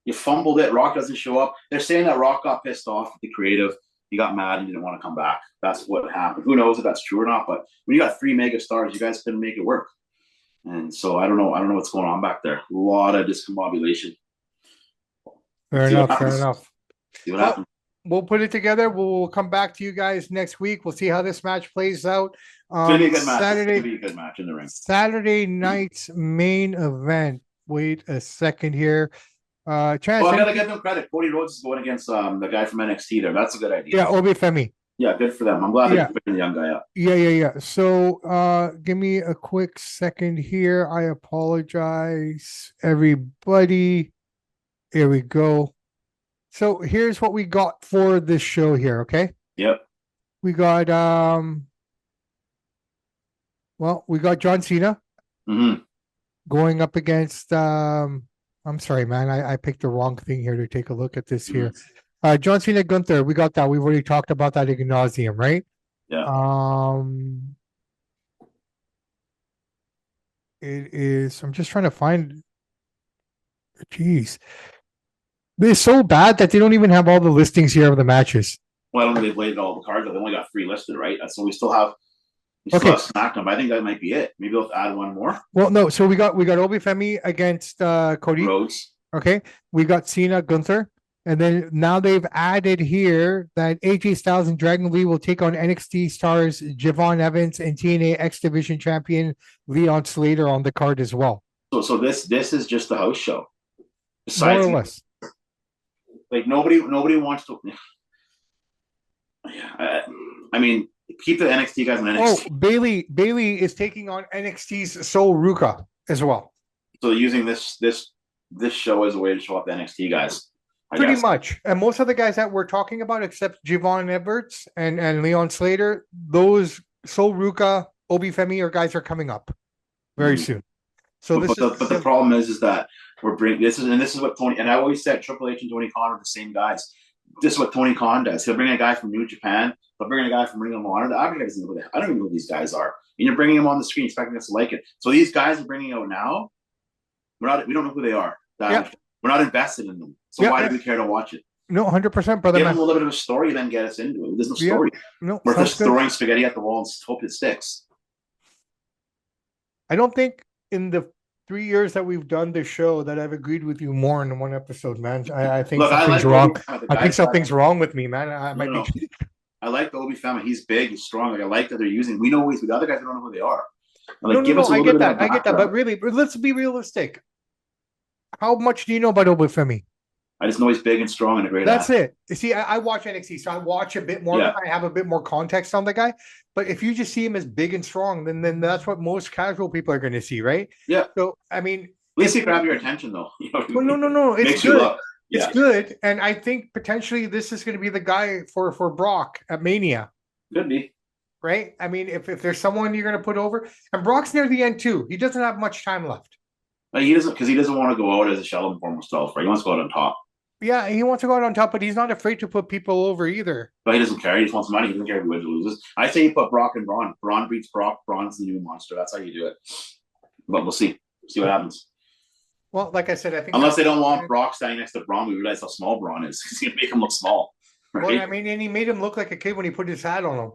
You fumbled it. Rock doesn't show up. They're saying that Rock got pissed off at the creative. He got mad and didn't want to come back. That's what happened. Who knows if that's true or not? But when you got three mega stars, you guys couldn't make it work. And so I don't know what's going on back there. A lot of discombobulation. Fair enough. See what happens. We'll put it together. We'll come back to you guys next week. We'll see how this match plays out. It's gonna be a good match. It's gonna be a good match in the ring. Saturday night's main event. Wait a second here. Chance, I gotta give them credit. Cody Rhodes is going against the guy from NXT there. That's a good idea. Yeah, Obi Femi. Yeah, good for them. I'm glad they're picking the young guy up. Yeah. So give me a quick second here. I apologize, everybody. Here we go. So here's what we got for this show here, okay? Yep. We got we got John Cena going up against I'm sorry, man. I picked the wrong thing here to take a look at this here. John Cena, Gunther, we got that. We've already talked about that ad nauseum, right? Yeah. It is. I'm just trying to find. Jeez, it's so bad that they don't even have all the listings here of the matches. Well, I don't know. They've laid all the cards. They only got 3 listed, right? So we still have. SmackDown, but I think that might be it. Maybe they'll add one more. Well, no. So we got Obi Femi against Cody Rhodes. Okay, we got Cena, Gunther, and then now they've added here that AJ Styles and Dragon Lee will take on NXT stars Javon Evans and TNA X Division champion Leon Slater on the card as well. So this is just the house show. Besides, more or less. Like nobody wants to. Yeah, I mean. Keep the NXT guys on NXT. Oh, Bailey is taking on NXT's Sol Ruka as well. So they're using this show as a way to show up the NXT guys. Pretty much. And most of the guys that we're talking about, except Javon Edwards and Leon Slater, those Sol Ruka, Obi Femi guys are coming up very soon. So but the problem is that we're bringing this is what Tony, and I always said Triple H and Tony Khan are the same guys. This is what Tony Khan does. He'll bring a guy from New Japan. He'll bring a guy from Ring of Honor. I don't even know who these guys are. And you're bringing them on the screen, expecting us to like it. So these guys are bringing out now. We don't know who they are. We're not invested in them. So why do we care to watch it? No, 100%, brother. Give them a little bit of a story, then get us into it. There's no story. No, we're just throwing spaghetti at the wall and hope it sticks. I don't think in the 3 years that we've done this show that I've agreed with you more in one episode, man. I think something's wrong. I think something's wrong with me, man. I like the Obi Femi. He's big, he's strong. Like I like that they're using. We know the other guys. We don't know who they are. Like, I get that. But really, let's be realistic. How much do you know about Obi Femi? I just know he's big and strong and a great. That's it. You see, I watch NXT, so I watch a bit more. I have a bit more context on the guy. But if you just see him as big and strong, then that's what most casual people are going to see, right? Yeah. So I mean, at least he grab your attention, though. No. It's good. It's good, and I think potentially this is going to be the guy for Brock at Mania. Could be. Right? I mean, if there's someone you're going to put over, and Brock's near the end too. He doesn't have much time left. He doesn't want to go out as a shell of form himself. Right? He wants to go out on top. Yeah, he wants to go out on top, but he's not afraid to put people over either. But he doesn't care. He just wants money. He doesn't care if he wins or loses. I say you put Brock and Braun. Braun beats Brock. Braun's the new monster. That's how you do it. But we'll see. See what happens. Well, like I said, I think unless they don't want Brock standing next to Braun, we realize how small Braun is. He's going to make him look small. Right? Well, I mean, and he made him look like a kid when he put his hat on him.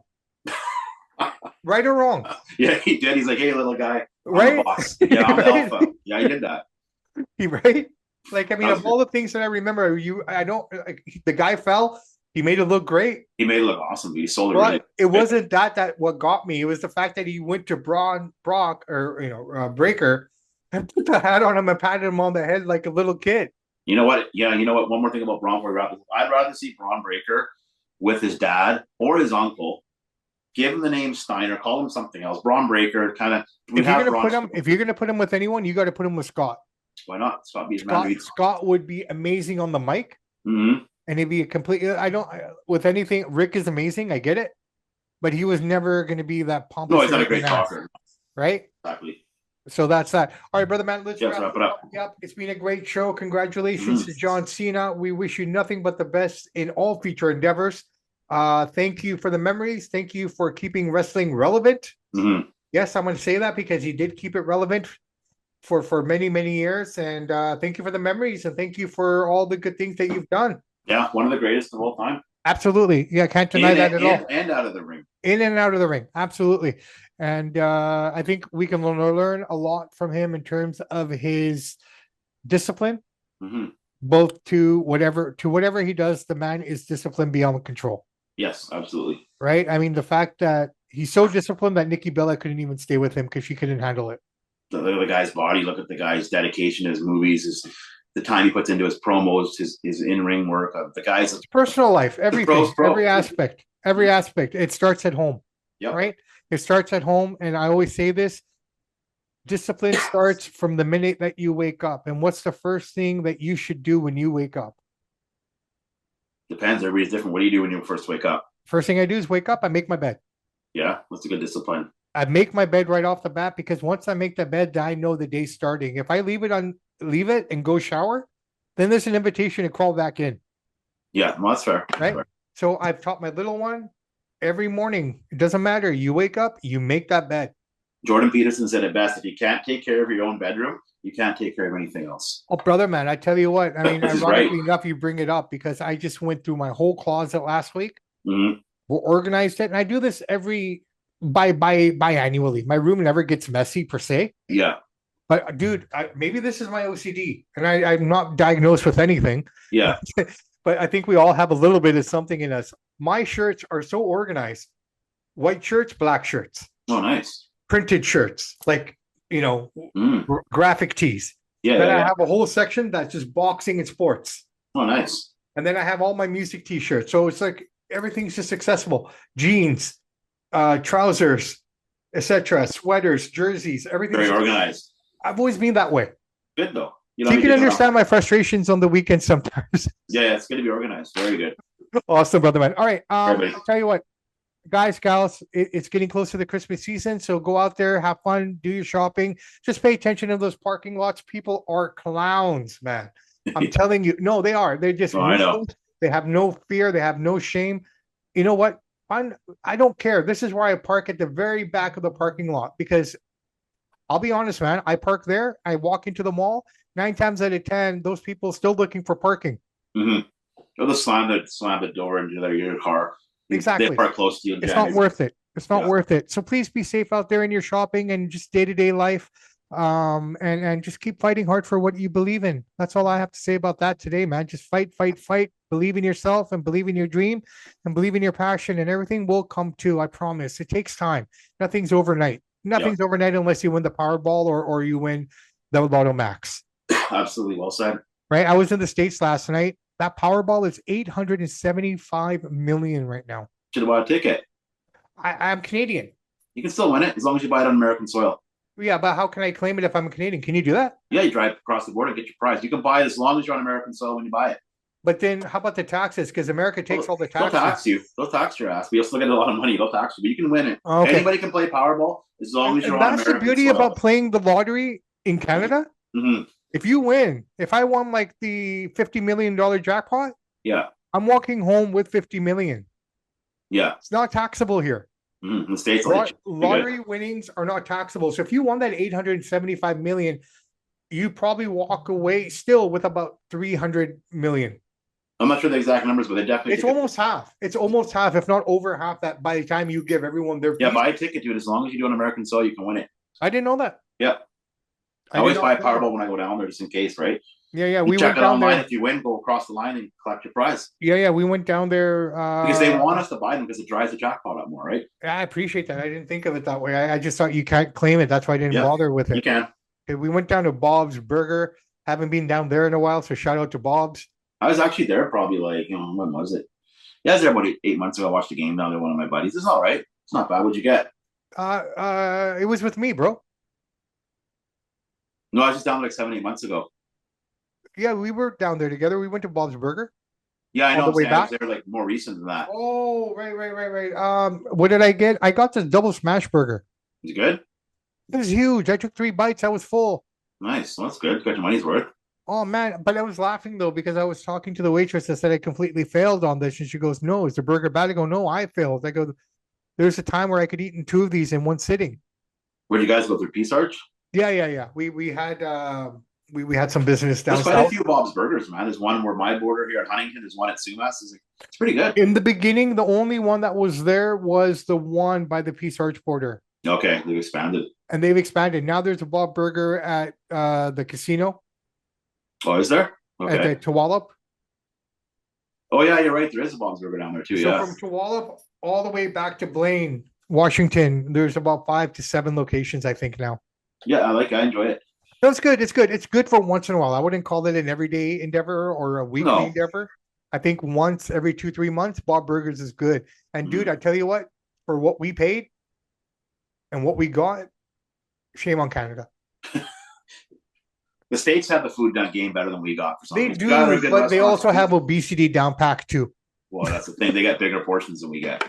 Right or wrong? Yeah, he did. He's like, "Hey, little guy, I'm right? the boss. Yeah, I'm the alpha." Yeah, he did that. Right? Like, I mean, of all the things that I remember, the guy fell. He made it look great. He made it look awesome. He sold it really. It wasn't that what got me. It was the fact that he went to Brock or Breaker, and put the hat on him and patted him on the head like a little kid. You know what? Yeah, you know what? One more thing about Braun before we wrap this up. I'd rather see Braun Breaker with his dad or his uncle. Give him the name Steiner. Call him something else. Braun Breaker. Kind of. If you're gonna put him with anyone, you got to put him with Scott. Why not? Scott would be amazing on the mic, Mm-hmm. and he'd be a complete. I don't with anything. Rick is amazing. I get it, but he was never going to be that pompous. No, he's not a great talker, right? Exactly. So that's that. All right, brother man, let's wrap it up. Yep, it's been a great show. Congratulations to John Cena. We wish you nothing but the best in all future endeavors. Thank you for the memories. Thank you for keeping wrestling relevant. Mm-hmm. Yes, I'm going to say that because he did keep it relevant for many, many years. And thank you for the memories, and thank you for all the good things that you've done. Yeah, one of the greatest of all time. Absolutely. Yeah, can't deny that at all. And out of the ring. In and out of the ring. Absolutely. And I think we can learn a lot from him in terms of his discipline. Mm-hmm. Both to whatever he does, the man is disciplined beyond control. Yes, absolutely. Right? I mean, the fact that he's so disciplined that Nikki Bella couldn't even stay with him because she couldn't handle it. Look at the guy's body. Look at the guy's dedication, his movies, the time he puts into his promos, his in-ring work. The guy's personal life, everything, every aspect. It starts at home. Yep. Right? It starts at home. And I always say this, discipline starts from the minute that you wake up. And what's the first thing that you should do when you wake up? Depends. Everybody's different. What do you do when you first wake up? First thing I do is wake up. I make my bed. Yeah, that's a good discipline. I make my bed right off the bat because once I make the bed, I know the day's starting. If I leave it and go shower, then there's an invitation to crawl back in. Yeah, well, that's fair. Right? So I've taught my little one every morning. It doesn't matter. You wake up, you make that bed. Jordan Peterson said it best. If you can't take care of your own bedroom, you can't take care of anything else. Oh, brother, man, I tell you what. I mean, ironically enough, you bring it up because I just went through my whole closet last week. Mm-hmm. We organized it, and I do this biannually. My room never gets messy per se. Yeah. But dude, maybe this is my OCD, and I'm not diagnosed with anything. Yeah. But I think we all have a little bit of something in us. My shirts are so organized: white shirts, black shirts. Oh, nice. Printed shirts, like graphic tees. Yeah. Then I have a whole section that's just boxing and sports. Oh, nice. And then I have all my music T-shirts. So it's like everything's just accessible. Jeans, trousers, etc., sweaters, jerseys, everything. Very organized. I've always been that way. Good though. You can understand my frustrations on the weekend sometimes. Yeah, it's good to be organized. Very good. Awesome, brother man. All right. I'll tell you what, guys, gals, it's getting close to the Christmas season. So go out there, have fun, do your shopping. Just pay attention to those parking lots. People are clowns, man. I'm telling you. No, they are. They're just I know. They have no fear. They have no shame. You know what? I don't care. This is where I park at the very back of the parking lot because I'll be honest, man. I park there. I walk into the mall. 9 times out of 10, those people still looking for parking. Mm-hmm. Or they'll slam the door into your car. Exactly. They park close to you. It's not worth it. It's not worth it. So please be safe out there in your shopping and just day-to-day life. And just keep fighting hard for what you believe in. That's all I have to say about that today, man. Just fight. Believe in yourself and believe in your dream and believe in your passion, and everything will come to. I promise. It takes time. Nothing's overnight. Nothing's overnight unless you win the Powerball or you win the Lotto Max. Absolutely, well said. Right. I was in the States last night. That Powerball is $875 million right now. Should have bought a ticket. I'm Canadian. You can still win it as long as you buy it on American soil. Yeah, but how can I claim it if I'm Canadian? Can you do that? Yeah, you drive across the border and get your prize. You can buy it as long as you're on American soil when you buy it. But then how about the taxes? Because America takes all the taxes. They'll tax you. They'll tax your ass. But you'll still get a lot of money. They'll tax you. But you can win it. Okay. Anybody can play Powerball as long as you're on American soil. That's the beauty about playing the lottery in Canada. Mm-hmm. If you win, if I won like the $50 million jackpot, yeah, I'm walking home with $50 million. Yeah. It's not taxable here. Mm-hmm. In the States, lottery winnings are not taxable. So if you won that $875 million, you probably walk away still with about $300 million. I'm not sure the exact numbers, but they definitely. It's almost half. It's almost half, if not over half, that by the time you give everyone their. Yeah, buy a ticket to it. As long as you do on American soil, you can win it. I didn't know that. Yeah. I always buy a Powerball when I go down there just in case, right? Yeah. We check it online. If you win, go across the line and collect your prize. Yeah. We went down there because they want us to buy them because it drives the jackpot up more, right? I appreciate that. I didn't think of it that way. I just thought you can't claim it. That's why I didn't bother with it. You can. Okay, we went down to Bob's Burger. Haven't been down there in a while, so shout out to Bob's. I was actually there probably like, when was it? Yeah, I was there about 8 months ago. I watched the game down there. One of my buddies. It's all right. It's not bad. What'd you get? It was with me, bro. No, I was just down there like 7, 8 months ago. Yeah, we were down there together. We went to Bob's Burger Yeah, I all know. the I'm way saying I was back. there like more recent than that. Oh, right. What did I get? I got the double smash burger. Is it good? It was huge. I took 3 bites. I was full. Nice. Well, that's good. Got your money's worth. Oh man, but I was laughing though because I was talking to the waitress that said I completely failed on this, and she goes, "No, is the burger bad?" I go, "No, I failed." I go, "There's a time where I could eat in 2 of these in one sitting." Where'd you guys go through Peace Arch? Yeah. We had some business There's down quite a south. few Bob's Burgers, man. There's one where my border here at Huntington. There's one at Sumas. It's pretty good. In the beginning, the only one that was there was the one by the Peace Arch border, Okay, they've expanded. and they've expanded. Now there's a Bob Burger at the casino Oh, is there? at the Okay. Tuwalip. Oh yeah, you're right. There is a Bob's Burger down there too. So Yeah. from Tuwalip all the way back to Blaine, Washington, there's about 5 to 7 locations, I think now. Yeah, I enjoy it. No, it's good. It's good. It's good for once in a while. I wouldn't call it an everyday endeavor or a weekly No. endeavor. I think once every 2, 3 months, Bob Burgers is good. And dude, I tell you what, for what we paid and what we got, shame on Canada. The States have the food done game better than we got for some They reason. do, Got a good but they restaurant. also have obesity down pack too. Well, that's the thing. They get bigger portions than we get.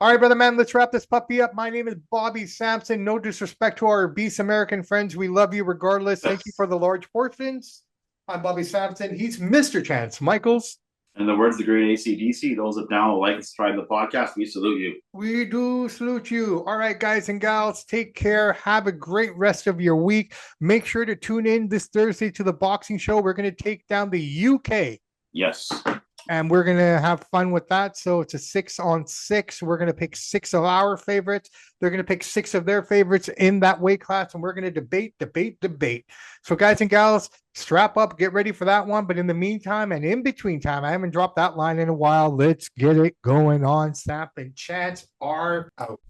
All right, brother man, let's wrap this puppy up. My name is Bobby Sampson. No disrespect to our obese American friends. We love you regardless. Thank you for the large portions. I'm Bobby Sampson. He's Mr. Chance Michaels. In the words of the great AC/DC, those that now like and subscribe to the podcast, we salute you. We do salute you. All right, guys and gals, take care. Have a great rest of your week. Make sure to tune in this Thursday to the boxing show. We're going to take down the UK. Yes. And we're going to have fun with that. So it's a 6-on-6. We're going to pick 6 of our favorites. They're going to pick 6 of their favorites in that weight class. And we're going to debate. So guys and gals, strap up, get ready for that one. But in the meantime and in between time, I haven't dropped that line in a while. Let's get it going on. Samp and Chance are out.